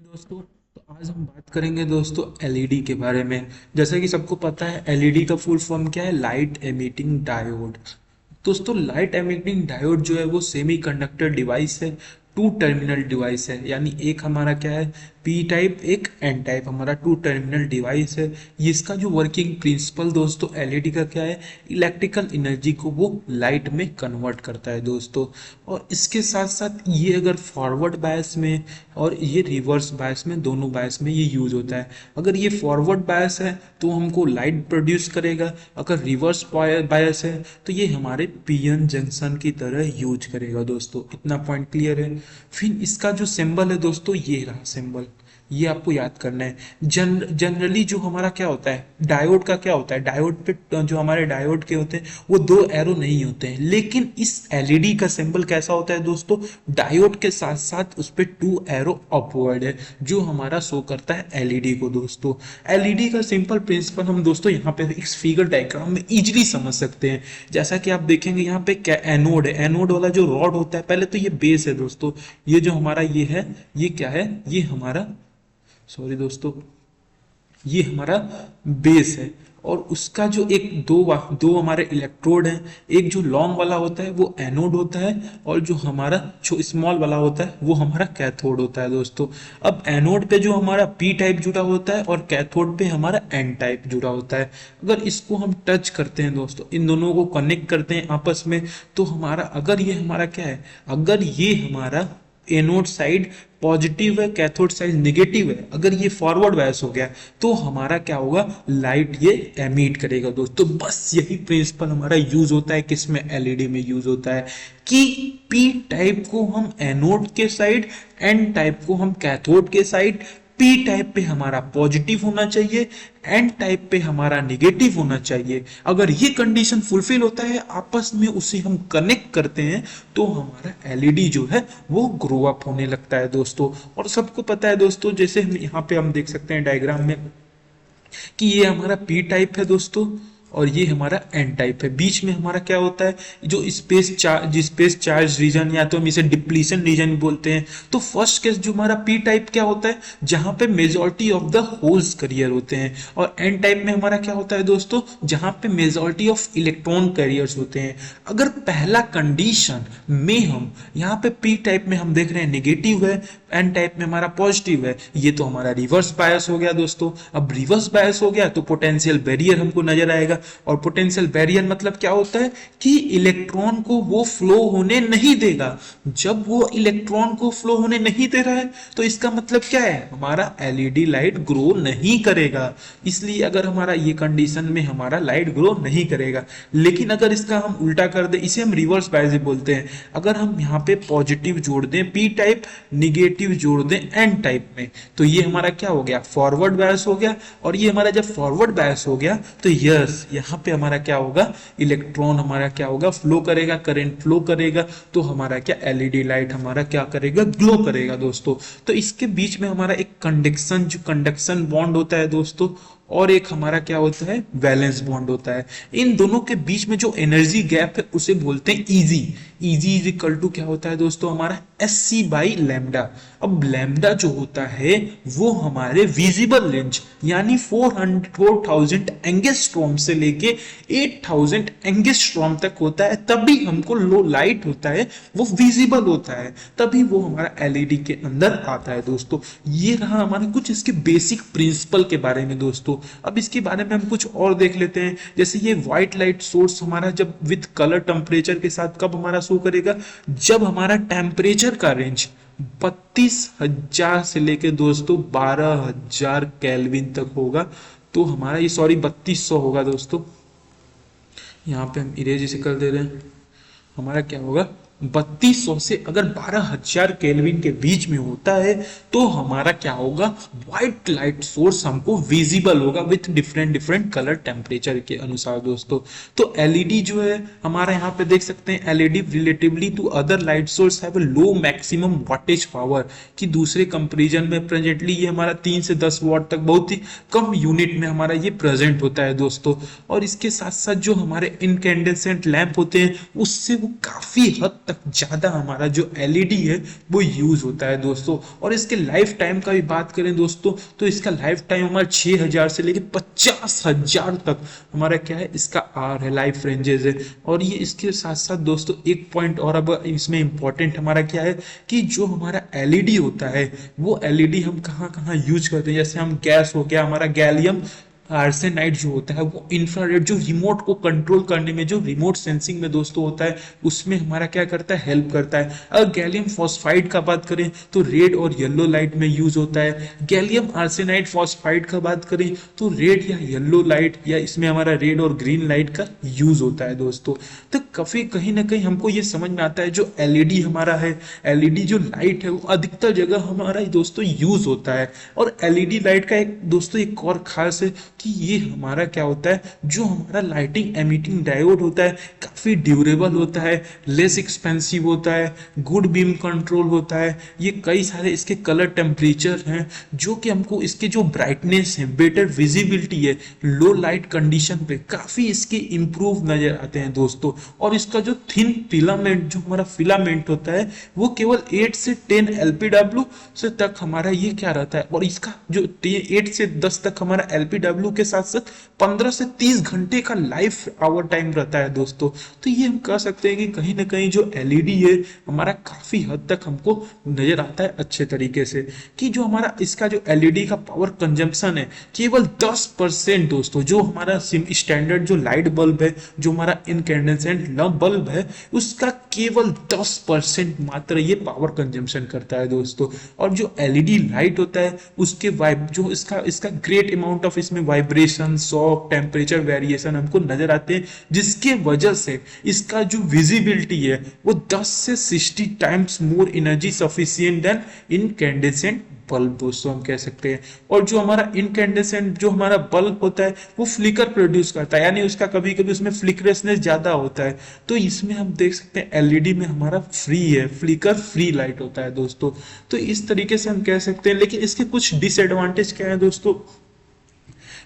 दोस्तों, तो आज हम बात करेंगे दोस्तों एलईडी के बारे में। जैसा कि सबको पता है, एलईडी का फुल फॉर्म क्या है? Light emitting diode. दोस्तों, लाइट एमिटिंग डायोड जो है वो सेमी कंडक्टर डिवाइस है, टू टर्मिनल डिवाइस है। यानी एक हमारा क्या है, पी टाइप, एक एन टाइप, हमारा टू टर्मिनल डिवाइस है। ये इसका जो वर्किंग प्रिंसिपल दोस्तों एलईडी का क्या है, इलेक्ट्रिकल एनर्जी को वो लाइट में कन्वर्ट करता है दोस्तों। और इसके साथ साथ ये अगर फॉरवर्ड बायस में और ये रिवर्स बायस में, दोनों बायस में ये यूज होता है। अगर ये फॉरवर्ड बायस है तो हमको लाइट प्रोड्यूस करेगा, अगर रिवर्स बायस है तो ये हमारे पीएन जंक्शन की तरह यूज करेगा दोस्तों। इतना पॉइंट क्लियर है। फिर इसका जो सिंबल है दोस्तों, ये रहा सिंबल, ये आपको याद करना है। जनरली जो हमारा क्या होता है, डायोड का क्या होता है, डायोड पे जो हमारे डायोड के होते हैं वो दो एरो नहीं होते हैं, लेकिन इस एलईडी का सिंबल कैसा होता है दोस्तों, डायोड के साथ साथ उस पे टू एरो अपवर्ड है, जो हमारा शो करता है एलईडी को दोस्तों। एलईडी का सिंपल प्रिंसिपल हम दोस्तों यहाँ पे इस फिगर डायग्राम में इजीली समझ सकते हैं। जैसा कि आप देखेंगे यहाँ पे क्या एनोड है, एनोड वाला जो रॉड होता है, पहले तो ये बेस है दोस्तों। ये जो हमारा ये है, ये क्या है, ये हमारा, सॉरी दोस्तों, ये हमारा बेस है। और उसका जो एक दो हमारे इलेक्ट्रोड हैं, एक जो लॉन्ग वाला होता है वो एनोड होता है, और जो हमारा जो स्मॉल वाला होता है वो हमारा कैथोड होता है दोस्तों। अब एनोड पे जो हमारा पी टाइप जुड़ा होता है और कैथोड पे हमारा एन टाइप जुड़ा होता है। अगर इसको हम टच करते हैं दोस्तों, इन दोनों को कनेक्ट करते हैं आपस में, तो हमारा, अगर ये हमारा क्या है, अगर ये हमारा एनोड साइड पॉजिटिव है, कैथोड साइड नेगेटिव है, अगर ये फॉरवर्ड बायस हो गया तो हमारा क्या होगा, लाइट ये एमिट करेगा दोस्तों। बस यही प्रिंसिपल हमारा यूज होता है, किसमें, एलईडी में यूज होता है, कि पी टाइप को हम एनोड के साइड, एन टाइप को हम कैथोड के साइड, पी टाइप पे हमारा पॉजिटिव होना चाहिए, एन टाइप पे हमारा निगेटिव होना चाहिए। अगर ये कंडीशन फुलफिल होता है, आपस में उसे हम कनेक्ट करते हैं, तो हमारा एलईडी जो है वो ग्रो अप होने लगता है दोस्तों। और सबको पता है दोस्तों, जैसे हम यहाँ पे हम देख सकते हैं डायग्राम में, कि ये हमारा पी टाइप है दोस्तों और ये हमारा एन टाइप है। बीच में हमारा क्या होता है, जो स्पेस चार्ज रीजन, या तो हम इसे डिप्लीशन रीजन बोलते हैं। तो फर्स्ट केस जो हमारा पी टाइप क्या होता है, जहां पे majority of the holes carrier होते हैं, और एन टाइप में हमारा क्या होता है दोस्तों, जहां पे मेजॉरिटी ऑफ इलेक्ट्रॉन कैरियर्स होते हैं। अगर पहला कंडीशन में हम यहाँ पे पी टाइप में हम देख रहे हैं नेगेटिव है, एन टाइप में हमारा पॉजिटिव है, ये तो हमारा रिवर्स बायस हो गया दोस्तों। अब रिवर्स बायस हो गया तो पोटेंशियल बैरियर हमको नजर आएगा, और पोटेंशियल बैरियर मतलब क्या होता है, कि इलेक्ट्रॉन को वो फ्लो होने नहीं देगा। जब वो इलेक्ट्रॉन को फ्लो होने नहीं दे रहा है तो इसका मतलब क्या है, हमारा एलईडी लाइट ग्रो नहीं करेगा। इसलिए अगर हमारा ये कंडीशन में हमारा लाइट ग्रो नहीं करेगा। लेकिन अगर इसका हम उल्टा कर दे, इसे हम रिवर्स बायस बोलते हैं। अगर हम यहाँ पे पॉजिटिव जोड़ दें पी टाइप, निगेटिव जोड़ दें एन टाइप में, तो ये हमारा क्या हो गया, फॉरवर्ड बायस हो गया। और ये हमारा जब फॉरवर्ड बायस हो गया तो यस, यहाँ पे हमारा क्या होगा, इलेक्ट्रॉन हमारा क्या होगा, फ्लो करेगा, करंट फ्लो करेगा, तो हमारा क्या, एलईडी लाइट हमारा क्या करेगा, ग्लो करेगा दोस्तों। तो इसके बीच में हमारा एक कंडक्शन, जो कंडक्शन बॉन्ड होता है दोस्तों, और एक हमारा क्या होता है, वैलेंस बॉन्ड होता है। इन दोनों के बीच में जो एनर्जी गैप है उसे बोलते हैं E G. E G is equal to क्या होता है दोस्तों, हमारा एस सी बाई लैम्डा। अब लैम्डा जो होता है वो हमारे विजिबल रेंज, यानी 4000 एंगस्ट्रॉम से लेके 8000 एंगस्ट्रॉम तक होता है। तभी हमको लो लाइट होता है वो विजिबल होता है, तभी वो हमारा एलईडी के अंदर आता है दोस्तों। ये रहा हमारा कुछ इसके बेसिक प्रिंसिपल के बारे में दोस्तों। अब इसके बारे में हम कुछ और देख लेते हैं। जैसे ये व्हाइट लाइट सोर्स हमारा जब विद कलर टेम्परेचर के साथ कब हमारा शो करेगा, जब हमारा टेम्परेचर का रेंज 32,000 से लेके दोस्तों 12,000 केल्विन तक होगा। तो हमारा ये, सॉरी, 3200 होगा दोस्तों, यहाँ पे हम इरेज इसे कर दे रहे हैं। हमारा क्या होगा, 3200 से अगर 12,000 केल्विन के बीच में होता है तो हमारा क्या होगा, व्हाइट लाइट सोर्स हमको विजिबल होगा with different different colour temperature के अनुसार दोस्तों। तो एलईडी जो है हमारा, यहाँ पे देख सकते हैं, LED relatively to other light source have low maximum wattage power, कि दूसरे कंपेरिजन में प्रेजेंटली ये हमारा 3 से 10 वाट तक बहुत ही कम यूनिट में हमारा ये प्रेजेंट होता है दोस्तों। और इसके साथ साथ जो हमारे इनकैंडेसेंट लैंप होते हैं उससे वो काफी हद तक ज्यादा हमारा जो एलईडी है वो यूज होता है दोस्तों। और इसके लाइफ टाइम का भी बात करें दोस्तों, तो इसका लाइफ टाइम हमारा 6,000 से लेके 50,000 तक हमारा क्या है, इसका आर है, लाइफ रेंजेस है। और ये इसके साथ साथ दोस्तों एक पॉइंट और अब इसमें इंपॉर्टेंट हमारा क्या है कि जो हमारा एलईडी होता है वो एलईडी हम कहाँ कहाँ यूज करते हैं। जैसे हम गैस हो गया हमारा गैलियम आर्सेनाइड जो होता है वो इंफ्रारेड जो रिमोट को कंट्रोल करने में, जो रिमोट सेंसिंग में दोस्तों होता है, उसमें हमारा क्या करता है, हेल्प करता है। अगर गैलियम फॉस्फाइड का बात करें तो रेड और येलो लाइट में यूज होता है। गैलियम आर्सेनाइड फॉस्फाइड का बात करें तो रेड या येलो लाइट या इसमें हमारा रेड और ग्रीन लाइट का यूज होता है दोस्तों। तो काफी कहीं ना कहीं हमको ये समझ में आता है जो एलईडी हमारा है, एलईडी जो लाइट है वो अधिकतर जगह हमारा दोस्तों यूज होता है। और एलईडी लाइट का एक दोस्तों एक और खास है कि ये हमारा क्या होता है, जो हमारा लाइटिंग एमिटिंग डायोड होता है काफी ड्यूरेबल होता है, लेस एक्सपेंसिव होता है, गुड बीम कंट्रोल होता है। ये कई सारे इसके कलर टेम्परेचर हैं जो कि हमको इसके जो ब्राइटनेस है, बेटर विजिबिलिटी है, लो लाइट कंडीशन पे काफी इसके इंप्रूव नजर आते हैं दोस्तों। और इसका जो थिन फिलामेंट, जो हमारा फिलामेंट होता है वो केवल 8 से 10 एलपीडब्ल्यू से तक हमारा ये क्या रहता है। और इसका जो 8 से 10 तक हमारा एलपीडब्ल्यू के साथ साथ 15 से 30 घंटे का लाइफ आवर टाइम रहता है दोस्तों। तो ये हम कह सकते हैं कि कहीं ना कहीं जो एलईडी है हमारा काफी हद तक हमको नजर आता है अच्छे तरीके से, कि जो हमारा इसका जो एलईडी का पावर कंजम्पशन है केवल 10% दोस्तों। जो हमारा स्टैंडर्ड जो लाइट बल्ब है, जो हमारा इनकैंडेसेंट बल्ब है, उसका केवल 10% मात्र ये पावर कंजम्पशन करता है दोस्तों। और जो एलईडी लाइट होता है उसके वाइब जो इसका इसका ग्रेट अमाउंट ऑफ इसमें वाइब्रेशन, शॉक, टेम्परेचर वेरिएशन हमको नजर आते हैं, जिसके वजह से इसका जो विजिबिलिटी है वो 10 से 60 times more energy sufficient than incandescent bulb दोस्तों हम कह सकते हैं। और जो हमारा इनकैंडेसेंट जो हमारा बल्ब होता है वो फ्लिकर प्रोड्यूस करता है, यानी उसका कभी कभी उसमें फ्लिकरेसनेस ज्यादा होता है। तो इसमें हम देख सकते हैं एलईडी में हमारा फ्री है, फ्लिकर फ्री लाइट होता है दोस्तों। तो इस तरीके से हम कह सकते हैं। लेकिन इसके कुछ डिसएडवांटेज क्या है दोस्तों,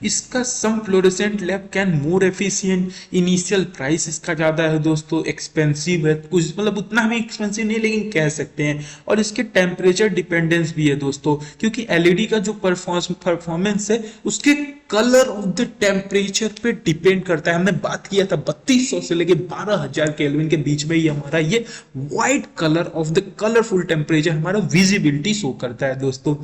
इसका सम fluorescent lamp can more efficient, initial price इसका ज्यादा है दोस्तों, एक्सपेंसिव है, कुछ मतलब उतना भी एक्सपेंसिव नहीं लेकिन कह सकते हैं। और इसके टेम्परेचर डिपेंडेंस भी है दोस्तों, क्योंकि एलईडी का जो परफॉर्मेंस है उसके कलर ऑफ द टेम्परेचर पे डिपेंड करता है। हमने बात किया था 3200 से लेके 12,000 केल्विन के बीच में ही हमारा ये white colour of the colourful temperature हमारा विजिबिलिटी शो करता है दोस्तों।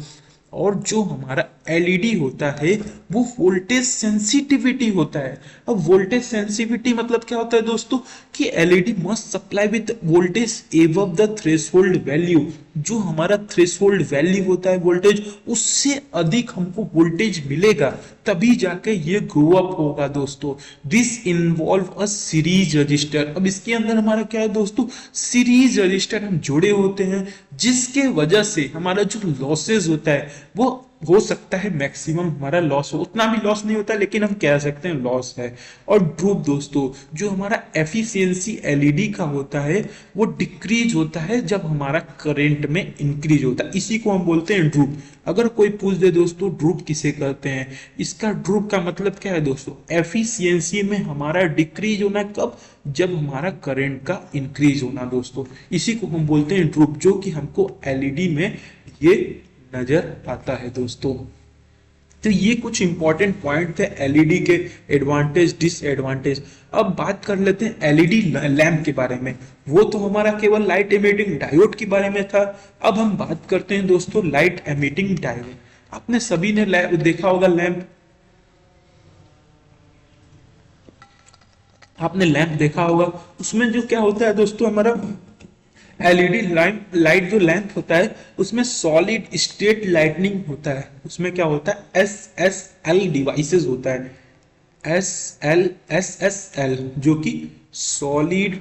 और जो हमारा एलईडी होता है वो वोल्टेज सेंसिटिविटी होता है। अब वोल्टेज सेंसिटिविटी मतलब क्या होता है दोस्तों, कि LED must supply with voltage above the threshold value. जो हमारा थ्रेशोल्ड वैल्यू होता है वोल्टेज, उससे अधिक हमको वोल्टेज मिलेगा तभी जाके ये ग्रो अप होगा दोस्तों। This involve a series register. अब इसके अंदर हमारा क्या है दोस्तों, सीरीज रजिस्टर हम जुड़े होते हैं, जिसके वजह से हमारा जो लॉसेज होता है वो हो सकता है मैक्सिमम हमारा लॉस हो, उतना भी लॉस नहीं होता लेकिन हम कह सकते हैं लॉस है। और ड्रूप दोस्तों, जो हमारा एफिशिएंसी एलईडी का होता है वो डिक्रीज होता है जब हमारा करंट में इंक्रीज होता है, इसी को हम बोलते हैं ड्रूप। अगर कोई पूछ दे दोस्तों ड्रूप किसे कहते हैं, इसका ड्रूप का मतलब क्या है दोस्तों, एफिशिएंसी में हमारा डिक्रीज होना कब, जब हमारा करंट का इंक्रीज होना दोस्तों, इसी को हम बोलते हैं ड्रूप, जो कि हमको एलईडी में ये नजर आता है दोस्तों। तो ये कुछ इंपॉर्टेंट पॉइंट थे एलईडी के एडवांटेज डिसएडवांटेज। अब बात कर लेते हैं एलईडी लैम्प के बारे में। वो तो हमारा केवल लाइट एमिटिंग डायोड के बारे में था। अब हम बात करते हैं दोस्तों लाइट एमिटिंग डायोड। आपने सभी ने देखा होगा लैम्प, आपने लैंप देखा होगा, उसमें जो क्या होता है दोस्तों, हमारा एलईडी लाइट जो लैंप होता है उसमें सॉलिड स्टेट लाइटनिंग होता है। उसमें क्या होता है, एसएसएल डिवाइसेस होता है, एसएसएल जो कि सॉलिड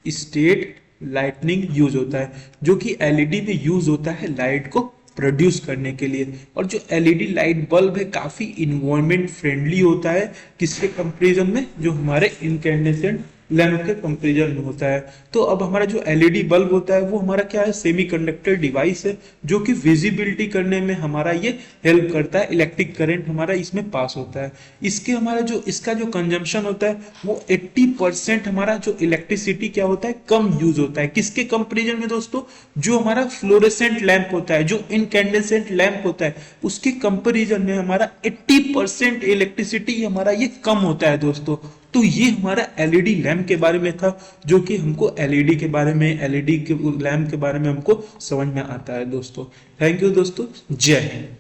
स्टेट लाइटनिंग यूज होता है, जो कि एलईडी में यूज होता है लाइट को प्रोड्यूस करने के लिए। और जो एलईडी लाइट बल्ब है काफी इन्वायरमेंट फ्रेंडली होता है, किसके कंपैरिजन में, जो हमारे इनकैंडेसेंट लैंप के कंपेरिजन में होता है। तो अब हमारा जो एलईडी बल्ब होता है वो हमारा क्या है, सेमीकंडक्टर डिवाइस है, जो कि विजिबिलिटी करने में हमारा ये हेल्प करता है, इलेक्ट्रिक करंट हमारा इसमें पास होता है। इसके हमारा जो इसका जो कंजम्पशन होता है वो 80% हमारा जो इलेक्ट्रिसिटी क्या होता है, कम यूज होता है। किसके कंपेरिजन में दोस्तों, जो हमारा फ्लोरेसेंट लैंप होता है, जो इनकैंडेसेंट लैंप होता है, उसके कंपेरिजन में हमारा 80% इलेक्ट्रिसिटी हमारा ये कम होता है दोस्तों। तो ये हमारा एलईडी लैम्प के बारे में था, जो कि हमको एलईडी के बारे में, एलईडी के लैम्प के बारे में हमको समझ में आता है दोस्तों। थैंक यू दोस्तों, जय हिंद।